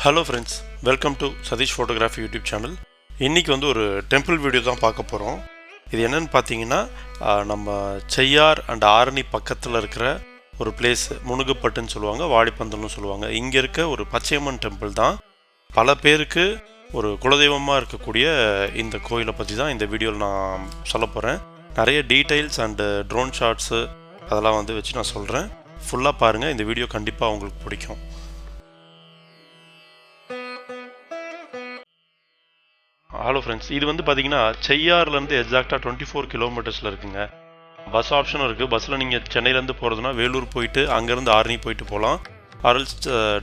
Hello friends, welcome to Sathish Photography YouTube channel. இன்னைக்கு வந்து ஒரு டெம்பிள் வீடியோ தான் பார்க்க போகிறோம். இது என்னன்னு பார்த்தீங்கன்னா நம்ம செய்யார் அண்ட் ஆரணி பக்கத்தில் இருக்கிற ஒரு பிளேஸ் முனுகுப்பட்டுன்னு சொல்லுவாங்க, வாடிப்பந்தல்னு சொல்லுவாங்க. இங்கே இருக்க ஒரு பச்சையம்மன் டெம்பிள் தான். பல பேருக்கு ஒரு குலதெய்வமாக இருக்கக்கூடிய இந்த கோயிலை பற்றி தான் இந்த வீடியோவில் நான் சொல்ல போகிறேன். நிறைய டீட்டெயில்ஸ் அண்டு ட்ரோன் ஷாட்ஸு அதெல்லாம் வந்து வச்சு நான் சொல்கிறேன். ஃபுல்லாக பாருங்கள், இந்த வீடியோ கண்டிப்பாக உங்களுக்கு பிடிக்கும். ஹலோ ஃப்ரெண்ட்ஸ், இது வந்து பார்த்தீங்கன்னா செய்யார்லேருந்து எக்ஸாக்டாக 24 கிலோமீட்டர்ஸில் இருக்குங்க. பஸ் ஆப்ஷனும் இருக்குது. பஸ்ஸில் நீங்கள் சென்னையிலேருந்து போகிறதுனா வேலூர் போயிட்டு அங்கேருந்து ஆரணி போயிட்டு போகலாம், ஆர்எல்ஸ்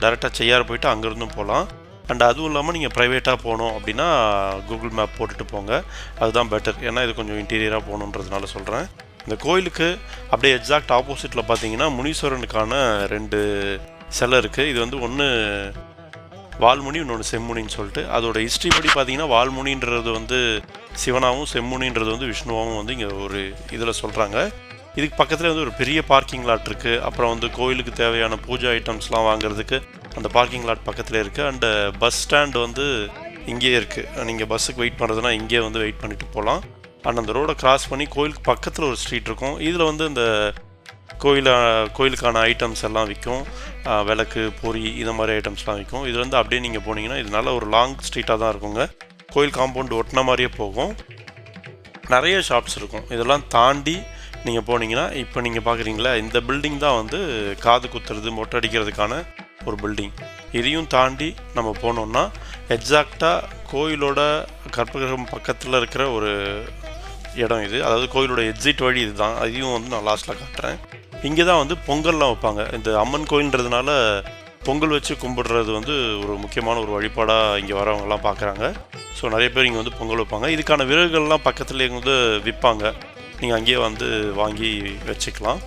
டேரெக்டாக செய்யார் போயிட்டு அங்கேருந்தும் போகலாம். அண்ட் அதுவும் இல்லாமல் நீங்கள் ப்ரைவேட்டாக போகணும் அப்படின்னா கூகுள் மேப் போட்டுட்டு போங்க, அதுதான் பெட்டர். ஏன்னா இது கொஞ்சம் இன்டீரியராக போகணுன்றதுனால சொல்கிறேன். இந்த கோயிலுக்கு அப்படியே எக்ஸாக்ட் ஆப்போசிட்டில் பார்த்தீங்கன்னா முனீஸ்வரனுக்கான 2 சிலை இருக்குது. இது வந்து ஒன்று வால்முனி, இன்னொன்று செம்முனின்னு சொல்லிட்டு. அதோட ஹிஸ்ட்ரி படி பார்த்தீங்கன்னா வால்முனின்றது வந்து சிவனாகவும் செம்முனின்றது வந்து விஷ்ணுவாகவும் வந்து இங்கே ஒரு இதில் சொல்கிறாங்க. இதுக்கு பக்கத்தில் வந்து ஒரு பெரிய பார்க்கிங் லாட் இருக்குது. அப்புறம் வந்து கோயிலுக்கு தேவையான பூஜை ஐட்டம்ஸ்லாம் வாங்குறதுக்கு அந்த பார்க்கிங் லாட் பக்கத்தில் இருக்குது. அண்டு பஸ் ஸ்டாண்டு வந்து இங்கேயே இருக்குது. நீங்கள் பஸ்ஸுக்கு வெயிட் பண்ணுறதுனா இங்கேயே வந்து வெயிட் பண்ணிவிட்டு போகலாம். அண்ட் அந்த ரோடை கிராஸ் பண்ணி கோயிலுக்கு பக்கத்தில் ஒரு ஸ்ட்ரீட் இருக்கும். இதில் வந்து இந்த கோயிலுக்கான ஐட்டம்ஸ் எல்லாம் விற்கும். விளக்கு, பொறி, இந்த மாதிரி ஐட்டம்ஸ்லாம் விற்கும். இது வந்து அப்படியே நீங்கள் போனீங்கன்னா இது நல்ல ஒரு லாங் ஸ்ட்ரீட்டாக தான் இருக்குங்க. கோயில் காம்பவுண்ட் ஒட்டின மாதிரியே போகும். நிறைய ஷாப்ஸ் இருக்கும். இதெல்லாம் தாண்டி நீங்கள் போனீங்கன்னா இப்போ நீங்கள் பார்க்குறீங்களா, இந்த பில்டிங் தான் வந்து காது குத்துறது, மொட்டை அடிக்கிறதுக்கான ஒரு பில்டிங். இதையும் தாண்டி நம்ம போனோம்னா எக்ஸாக்டாக கோயிலோட கற்பகிரகம் பக்கத்தில் இருக்கிற ஒரு இடம் இது. அதாவது கோயிலோட எக்ஸிட் வழி இது தான். அதையும் வந்து நான் லாஸ்ட்டில் காட்டுறேன். இங்கே தான் வந்து பொங்கல்லாம் வைப்பாங்க. இந்த அம்மன் கோயில்ன்றதுனால பொங்கல் வச்சு கும்பிடுறது வந்து ஒரு முக்கியமான ஒரு வழிபாடாக இங்கே வரவங்கலாம் பார்க்குறாங்க. ஸோ நிறைய பேர் இங்கே வந்து பொங்கல் வைப்பாங்க. இதுக்கான விறகுகள்லாம் பக்கத்துலேயே வந்து விற்பாங்க. நீங்கள் அங்கேயே வந்து வாங்கி வச்சுக்கலாம்.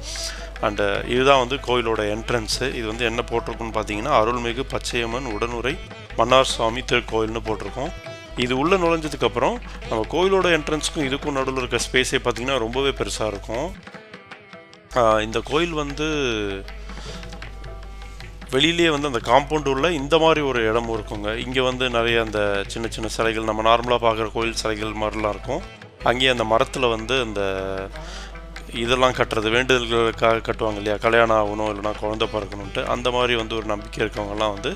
அண்டு இதுதான் வந்து கோயிலோட என்ட்ரன்ஸு. இது வந்து என்ன போட்டிருக்குன்னு பார்த்தீங்கன்னா அருள்மிகு பச்சையம்மன் உடனுரை மன்னார் சுவாமி திருக்கோயில்னு போட்டிருக்கோம். இது உள்ளே நுழைஞ்சதுக்கப்புறம் நம்ம கோயிலோட என்ட்ரன்ஸுக்கும் இதுக்கும் நடுவில் இருக்க ஸ்பேஸே பார்த்திங்கன்னா ரொம்பவே பெருசாக இருக்கும். இந்த கோயில் வந்து வெளியிலே வந்து அந்த காம்பவுண்டு உள்ள இந்த மாதிரி ஒரு இடமும் இருக்குங்க. இங்கே வந்து நிறைய அந்த சின்ன சின்ன சிலைகள், நம்ம நார்மலாக பார்க்குற கோயில் சிலைகள் மாதிரிலாம் இருக்கும். அங்கேயே அந்த மரத்தில் வந்து அந்த இதெல்லாம் கட்டுறது, வேண்டுதல்களுக்காக கட்டுவாங்க இல்லையா, கல்யாணம் ஆகணும் இல்லைனா குழந்தை பிறக்கணுன்ட்டு, அந்த மாதிரி வந்து ஒரு நம்பிக்கை இருக்கவங்கலாம் வந்து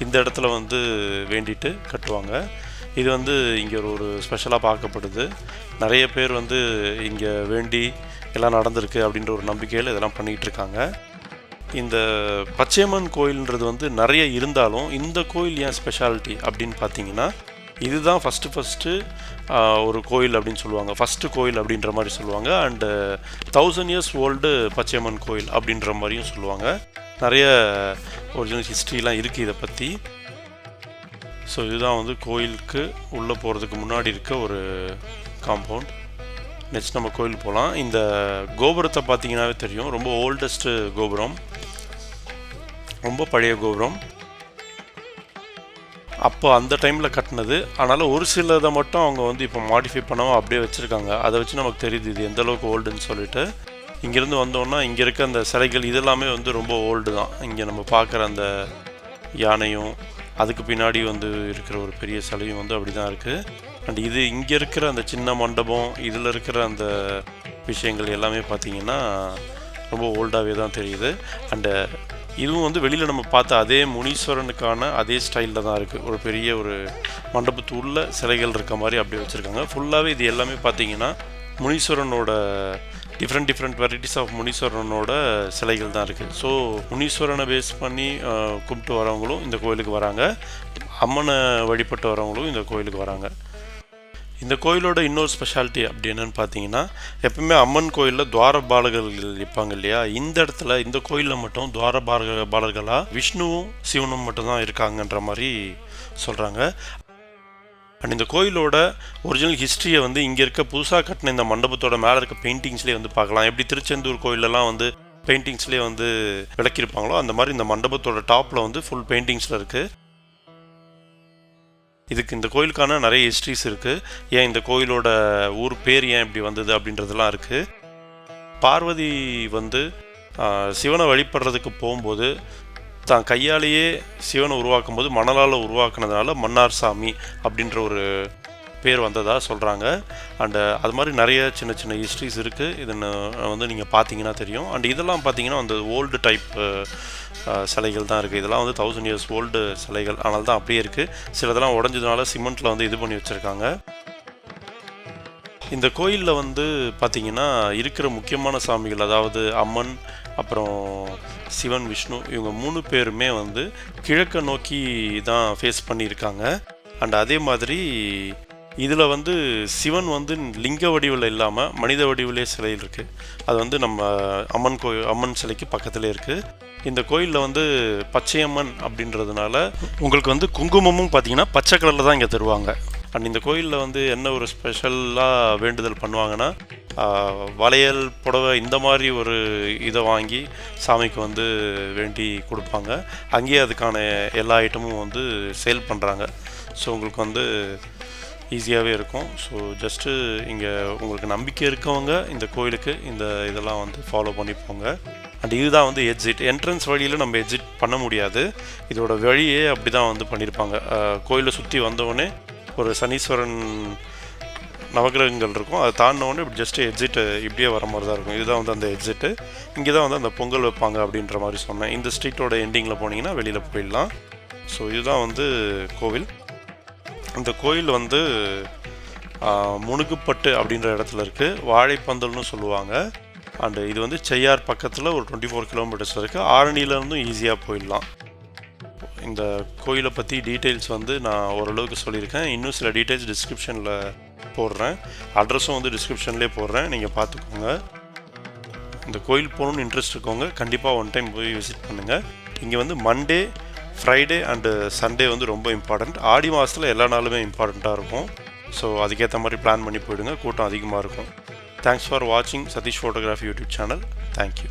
இந்த இடத்துல வந்து வேண்டிட்டு கட்டுவாங்க. இது வந்து இங்கே ஒரு ஸ்பெஷலாக பார்க்கப்படுது. நிறைய பேர் வந்து இங்கே வேண்டி எல்லாம் நடந்திருக்கு அப்படின்ற ஒரு நம்பிக்கையில் இதெல்லாம் பண்ணிகிட்ருக்காங்க. இந்த பச்சையம்மன் கோயில்ன்றது வந்து நிறைய இருந்தாலும் இந்த கோயில் ஏன் ஸ்பெஷாலிட்டி அப்படின்னு பார்த்தீங்கன்னா, இதுதான் ஃபஸ்ட்டு ஒரு கோயில் அப்படின்னு சொல்லுவாங்க. ஃபஸ்ட்டு கோயில் அப்படின்ற மாதிரி சொல்லுவாங்க. அண்டு 1000 years ஓல்டு பச்சையம்மன் கோயில் அப்படின்ற மாதிரியும் சொல்லுவாங்க. நிறைய ஒரிஜினல் ஹிஸ்ட்ரிலாம் இருக்குது இதை பற்றி. ஸோ இதுதான் வந்து கோயிலுக்கு உள்ளே போகிறதுக்கு முன்னாடி இருக்க ஒரு காம்பவுண்ட். நெக்ஸ்ட் நம்ம கோயில் போகலாம். இந்த கோபுரத்தை பார்த்தீங்கன்னாவே தெரியும், ரொம்ப ஓல்டஸ்ட்டு கோபுரம், ரொம்ப பழைய கோபுரம். அப்போ அந்த டைமில் கட்டினது. அதனால் ஒரு சிலதை மட்டும் அவங்க வந்து இப்போ மாடிஃபை பண்ணாமல் அப்படியே வச்சுருக்காங்க. அதை வச்சு நமக்கு தெரியுது இது எந்தளவுக்கு ஓல்டுன்னு சொல்லிட்டு. இங்கேருந்து வந்தோன்னா இங்கே இருக்க அந்த சிலைகள் இதெல்லாமே வந்து ரொம்ப ஓல்டு தான். இங்கே நம்ம பார்க்குற அந்த யானையும் அதுக்கு பின்னாடி வந்து இருக்கிற ஒரு பெரிய சிலையும் வந்து அப்படி தான் இருக்குது. அண்ட் இது இங்கே இருக்கிற அந்த சின்ன மண்டபம், இதில் இருக்கிற அந்த விஷயங்கள் எல்லாமே பார்த்திங்கன்னா ரொம்ப ஓல்டாகவே தான் தெரியுது. அண்டு இதுவும் வந்து வெளியில் நம்ம பார்த்த அதே முனீஸ்வரனுக்கான அதே ஸ்டைலில் தான் இருக்குது. ஒரு பெரிய ஒரு மண்டபத்து உள்ள சிலைகள் இருக்க மாதிரி அப்படியே வச்சுருக்காங்க. ஃபுல்லாகவே இது எல்லாமே பார்த்திங்கன்னா முனீஸ்வரனோட டிஃப்ரெண்ட் வெரைட்டிஸ் ஆஃப் முனீஸ்வரனோட சிலைகள் தான் இருக்குது. ஸோ முனீஸ்வரனை பேஸ் பண்ணி கும்பிட்டு வரவங்களும் இந்த கோயிலுக்கு வராங்க, அம்மனை வழிபட்டு வரவங்களும் இந்த கோயிலுக்கு வராங்க. இந்த கோயிலோட இன்னொரு ஸ்பெஷாலிட்டி அப்படி என்னன்னு பார்த்தீங்கன்னா, எப்பவுமே அம்மன் கோயிலில் துவாரபாலகர்கள் இருப்பாங்க இல்லையா, இந்த இடத்துல இந்த கோயிலில் மட்டும் துவாரபாலகர்களாக விஷ்ணுவும் சிவனும் மட்டும்தான் இருக்காங்கன்ற மாதிரி சொல்கிறாங்க. அண்ட் இந்த கோயிலோட ஒரிஜினல் ஹிஸ்ட்ரியை வந்து இங்கே இருக்க புதுசாக கட்டின இந்த மண்டபத்தோட மேலே இருக்க பெயிண்டிங்ஸ்லேயே வந்து பார்க்கலாம். எப்படி திருச்செந்தூர் கோயிலெல்லாம் வந்து பெயிண்டிங்ஸ்லேயே வந்து விளக்கியிருப்பாங்களோ அந்த மாதிரி இந்த மண்டபத்தோட டாப்பில் வந்து ஃபுல் பெயிண்டிங்ஸில் இருக்குது. இதுக்கு இந்த கோயிலுக்கான நிறைய ஹிஸ்ட்ரிஸ் இருக்குது. ஏன் இந்த கோயிலோட ஊர் பேர் ஏன் இப்படி வந்தது அப்படின்றதெல்லாம் இருக்குது. பார்வதி வந்து சிவனை வழிபடுறதுக்கு போகும்போது தான் கையாலேயே சிவனை உருவாக்கும் போது மணலால் உருவாக்குனதுனால மன்னார் சாமி அப்படின்ற ஒரு பேர் வந்ததாக சொல்கிறாங்க. அண்டு அது மாதிரி நிறைய சின்ன சின்ன ஹிஸ்ட்ரிஸ் இருக்குது. இது வந்து நீங்கள் பார்த்தீங்கன்னா தெரியும். அண்ட் இதெல்லாம் பார்த்தீங்கன்னா அந்த ஓல்டு டைப் சிலைகள் தான் இருக்குது. இதெல்லாம் வந்து 1000 years ஓல்டு சிலைகள், ஆனால் தான் அப்படியே இருக்குது. சிலதெல்லாம் உடஞ்சதுனால சிமெண்ட்டில் வந்து இது பண்ணி வச்சுருக்காங்க. இந்த கோயிலில் வந்து பார்த்திங்கன்னா இருக்கிற முக்கியமான சாமிகள், அதாவது அம்மன், அப்புறம் சிவன், விஷ்ணு, இவங்க 3 பேருமே வந்து கிழக்க நோக்கி தான் ஃபேஸ் பண்ணியிருக்காங்க. அண்ட் அதே மாதிரி இதில் வந்து சிவன் வந்து லிங்க வடிவில் இல்லாமல் மனித வடிவிலே சிலையில் இருக்குது. அது வந்து நம்ம அம்மன் சிலைக்கு பக்கத்திலே இருக்குது. இந்த கோயிலில் வந்து பச்சையம்மன் அப்படின்றதுனால உங்களுக்கு வந்து குங்குமமும் பார்த்திங்கன்னா பச்சை கலரில் தான் இங்கே தருவாங்க. அண்ட் இந்த கோயிலில் வந்து என்ன ஒரு ஸ்பெஷலாக வேண்டுதல் பண்ணுவாங்கன்னா, வளையல், புடவை இந்த மாதிரி ஒரு இதை வாங்கி சாமிக்கு வந்து வேண்டி கொடுப்பாங்க. அங்கேயே அதுக்கான எல்லா ஐட்டமும் வந்து சேல் பண்ணுறாங்க. ஸோ உங்களுக்கு வந்து ஈஸியாகவே இருக்கும். ஸோ ஜஸ்ட்டு இங்கே உங்களுக்கு நம்பிக்கை இருக்கவங்க இந்த கோயிலுக்கு இந்த இதெல்லாம் வந்து ஃபாலோ பண்ணி போங்க. அண்ட் இதுதான் வந்து என்ட்ரன்ஸ் வழியில் நம்ம எக்ஸிட் பண்ண முடியாது. இதோட வழியே அப்படி தான் வந்து பண்ணியிருப்பாங்க. கோயிலை சுற்றி வந்தவுடனே ஒரு சனீஸ்வரன் நவகிரகங்கள் இருக்கும். அதை தாண்டினோடனே இப்படி ஜஸ்ட்டு எக்ஸிட்டு இப்படியே வர மாதிரி தான் இருக்கும். இதுதான் வந்து அந்த எக்ஸிட்டு. இங்கே தான் வந்து அந்த பொங்கல் வைப்பாங்க அப்படின்ற மாதிரி சொன்னேன். இந்த ஸ்ட்ரீட்டோட எண்டிங்கில் போனீங்கன்னா வெளியில் போயிடலாம். ஸோ இதுதான் வந்து கோவில். இந்த கோயில் வந்து முனுகுப்பட்டு அப்படின்ற இடத்துல இருக்குது. வாழைப்பந்தல்னு சொல்லுவாங்க. அண்டு இது வந்து செய்யார் பக்கத்தில் ஒரு 24 kilometers இருக்குது. ஆரணியிலேருந்தும் ஈஸியாக போயிடலாம். இந்த கோயிலை பற்றி டீட்டெயில்ஸ் வந்து நான் ஓரளவுக்கு சொல்லியிருக்கேன். இன்னும் சில டீட்டெயில்ஸ் டிஸ்கிரிப்ஷனில் போடுறேன். அட்ரஸும் வந்து டிஸ்கிரிப்ஷன்லேயே போடுறேன், நீங்கள் பார்த்துக்கோங்க. இந்த கோயில் போகணுன்னு இன்ட்ரெஸ்ட் இருக்கவங்க கண்டிப்பாக ஒன் டைம் போய் விசிட் பண்ணுங்கள். இங்கே வந்து மண்டே, ஃப்ரைடே அண்டு சண்டே வந்து ரொம்ப இம்பார்ட்டண்ட். ஆடி மாதத்தில் எல்லா நாளுமே இம்பார்ட்டண்ட்டாக இருக்கும். ஸோ அதுக்கேற்ற மாதிரி பிளான் பண்ணி போயிடுங்க. கூட்டம் அதிகமாக இருக்கும். தேங்க்ஸ் ஃபார் வாட்சிங் Sathish photography YouTube channel. Thank you.